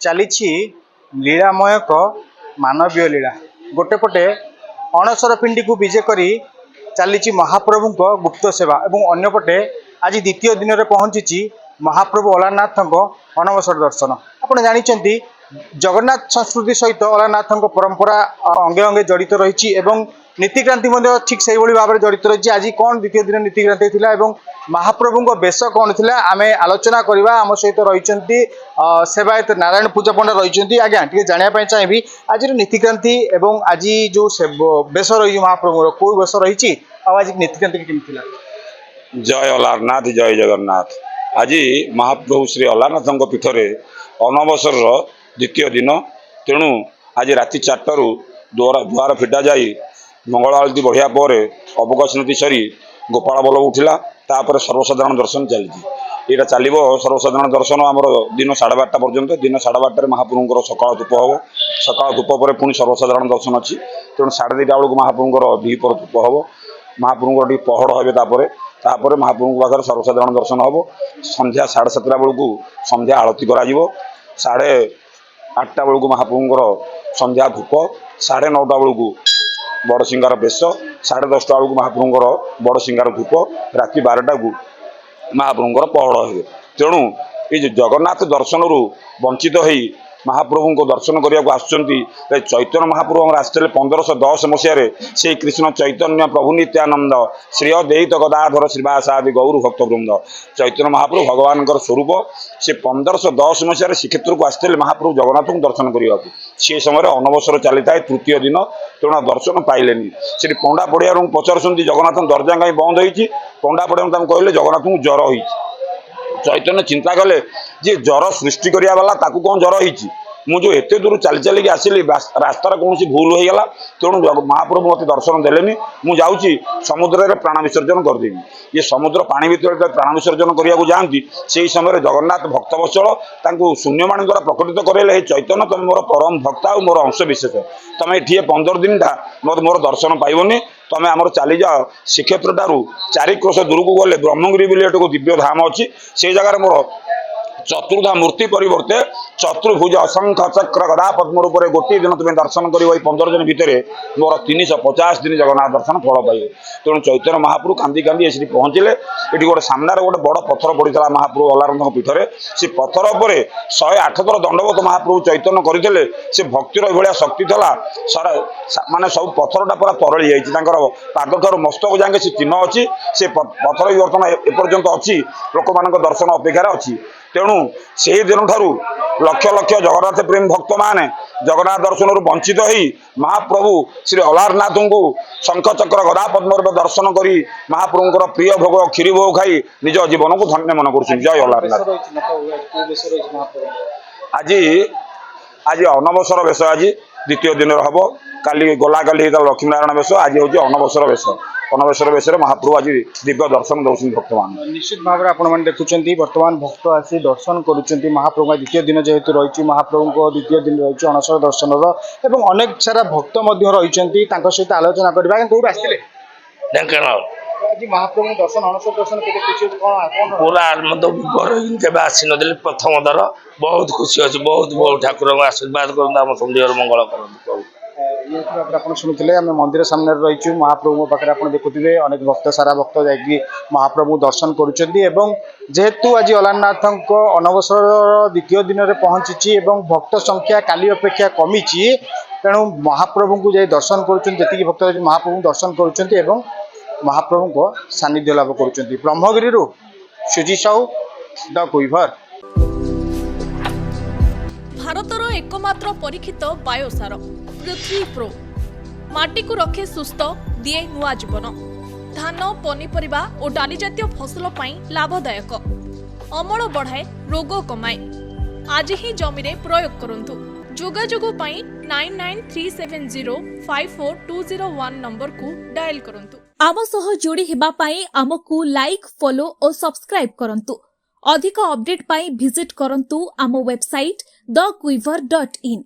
ଚାଲିଛି ଲୀଳାମୟକ ମାନବୀୟ ଲୀଳା। ଗୋଟେ ପଟେ ଅଣସର ପିଣ୍ଡିକୁ ବିଜେ କରି ଚାଲିଛି ମହାପ୍ରଭୁଙ୍କ ଗୁପ୍ତ ସେବା ଏବଂ ଅନ୍ୟପଟେ ଆଜି ଦ୍ୱିତୀୟ ଦିନରେ ପହଞ୍ଚିଛି ମହାପ୍ରଭୁ ଅଲାରନାଥଙ୍କ ଅନବସର ଦର୍ଶନ। ଆପଣ ଜାଣିଛନ୍ତି ଜଗନ୍ନାଥ ସଂସ୍କୃତି ସହିତ ଅଲାରନାଥଙ୍କ ପରମ୍ପରା ଅଙ୍ଗେ ଅଙ୍ଗେ ଜଡ଼ିତ ରହିଛି ଏବଂ ନୀତିକ୍ରାନ୍ତି ମଧ୍ୟ ଠିକ୍ ସେଇଭଳି ଭାବରେ ଜଡ଼ିତ ରହିଛି। ଆଜି କ'ଣ ଦ୍ୱିତୀୟ ଦିନ ନୀତିକ୍ରାନ୍ତି ଥିଲା ଏବଂ ମହାପ୍ରଭୁଙ୍କ ବେଶ କ'ଣ ଥିଲା ଆମେ ଆଲୋଚନା କରିବା। ଆମ ସହିତ ରହିଛନ୍ତି ସେବାୟତ ନାରାୟଣ ପୂଜା ପଣ୍ଡା ରହିଛନ୍ତି। ଆଜ୍ଞା ଟିକେ ଜାଣିବା ପାଇଁ ଚାହିଁବି ଆଜିର ନୀତିକ୍ରାନ୍ତି ଏବଂ ଆଜି ଯେଉଁ ବେଶ ରହିଛି ମହାପ୍ରଭୁଙ୍କର କେଉଁ ବେଶ ରହିଛି ଆଉ ଆଜି ନୀତିକ୍ରାନ୍ତି କେମିତି ଥିଲା? जय अलारनाथ जय जगन्नाथ। आज महाप्रभु श्री अलारनाथ पीठरे अनवसर द्वितीय दिन तेणु आज राति 4 द्वार फिटा जा मंगल आरती बढ़िया पर अवकाश नीति सरी गोपाल बल्लभ उठिला तापर सर्वसाधारण दर्शन चली यहाँ चलो सर्वसाधारण दर्शन आमर दिन 12:30 पर्यंत दिन 12:30 महाप्रभुर सकाल धूप हम सकाल धूप पर पुणी सर्वसाधारण दर्शन अच्छी तेणु 2:30 बेलू महाप्रभुर द्विपर धूप हम महाप्रभुर टी पहड़ हे तापर महाप्रभु पाखे सर्वसाधारण दर्शन हम संध्या 7:30 बेलू संध्या आरती कर 8:30 बेलू महाप्रभुर संध्या धूप 9:30 बेलू बड़ सिंगार बेश 10:30 बेलू महाप्रभुर बड़ सिंगार धूप राति 12टा को महाप्रभुर पहड़ हे तेणु ये जगन्नाथ दर्शन रु वंचित हो महाप्रभु को दर्शन करने को आसुच्चंती चैतन्य महाप्रभु आम आसते 1510 मसीह से कृष्ण चैतन्य प्रभु नित्यानंद श्री अद्वैत गदाधर श्रीवासादि गौर भक्त वृंद चैतन्य महाप्रभु भगवान स्वरूप से 1510 मसीह श्रीक्षेत्र को आसते महाप्रभु जगन्नाथ को दर्शन करने सी समय अनवसर चली था तृतीय दिन तेणु दर्शन पाइले से पंडा पड़िया पचार जगन्नाथ दर्जा कहीं बंद हो पंडा पड़िया कहले जगन्नाथ को ज्वर हो चैतन्य चिंता कले जे ज्वर सृष्टि करिया वाला ताकू कौन ज्वर होईची मुझे एते दूर चली चलिकी आसिली रास्तार कौन भूल हो गला तेणु महाप्रभु मत दर्शन देलेनी मुझे समुद्र में प्राण विसर्जन करदेवी ये समुद्र पानी भर प्राण विसर्जन करने जाती से समय जगन्नाथ भक्तवत्सल तांको शून्यवाणी द्वारा प्रकटित करेले चैतन्य तुम मोर परम भक्त और मोर अंश विशेष तुम ये 15 दिन मोर दर्शन पाइबनी तुम आमर चली जाओ श्रीक्षेत्र ठारू 4 कोश दूर को गले ब्रह्मगिरी बोले दिव्य धाम अच्छी से जगार मोर चतुर्धा मूर्ति परिवर्ते चतुर्भुज असंख्य चक्र गदा पद्म रूप से गोटे दिन तुम्हें दर्शन कर 15 दिन भितर मोर 350 दिन जगन्नाथ दर्शन फल पाइबे तेणु चैतन्य महाप्रभु कांदी कांदी एसी पहुँचले ये गोटे सामने गोटे बड़ पथर पड़ा महाप्रभु अलारनाथ पीठरे से पथर पर 108 थर दंडवत महाप्रभु चैतन्य करते से भक्तिर भाया शक्ति था सारा माने सब पथरटा पूरा तरली जाइए पाद ठार मस्तक जाए से चिन्ह अच्छी से पथर भी बर्तमान एपर्यंत अच्छी लोक मान दर्शन अपेक्षार अच्छी तेणु से दिन ठारू लक्ष लक्ष जगन्नाथ प्रेम भक्त माने जगन्नाथ दर्शन वंचित हो महाप्रभु श्री अलारनाथ को शंख चक्र गदा पद्म दर्शन कर महाप्रभुर प्रिय भोग क्षीरी भोग खाई निज जीवन को धन्य मन कर जय अलारनाथ। आज आज अनवसर बेश आज द्वितीय दिन हम काली गला काली लक्ष्मीनारायण बेश आज हूँ अनवसर बेश अनवसर बेश महाप्रभु आज दिव्य दर्शन दौरान भक्त मान निश्चित भाव में आपण देखुं बर्तमान भक्त आसी दर्शन करुँच महाप्रभु द्वितीय दिन जेहेतु रही महाप्रभु को द्वितीय दिन रही अनसर दर्शन एवं अनेक सारा भक्त रही सहित आलोचना करवा महाप्रभु दर्शन अनसर दर्शन पूरा केवे आसी नदी प्रथम दर बहुत खुशी अच्छे बहुत ठाकुर आशीर्वाद कर मंगल कर आप शुणुते आम मंदिर सामने रही महाप्रभु पाखे आप देखुए अनेक भक्त सारा भक्त जा महाप्रभु दर्शन करेतु आज अलारनाथ अनवसर द्वितीय दिन में पहुंची भक्त संख्या काली अपेक्षा कमी तेणु महाप्रभु को जाए दर्शन करुँच भक्त महाप्रभु दर्शन करुँच महाप्रभु को सानिध्य लाभ कर ब्रह्मगिरी सुजी साहू द क्विवर। भारतर एकमात्र परीक्षित बायोसार पृथ्वी प्रो माटी को रखे सुस्थ दिए नुआ जीवन धान पनीपरिबा और डाली जातीय फसल लाभदायक अमल बढ़ाए रोग कमाए आज ही जमी रे प्रयोग करंतु जोगाजोग 9937054201 नंबर को डायल करंतु। आम सह जोड़ी हेबा पाई आमको लाइक फॉलो और सब्सक्राइब करंतु। अधिक अपडेट पाई विजिट करंतु आम वेबसाइट thequiver.in।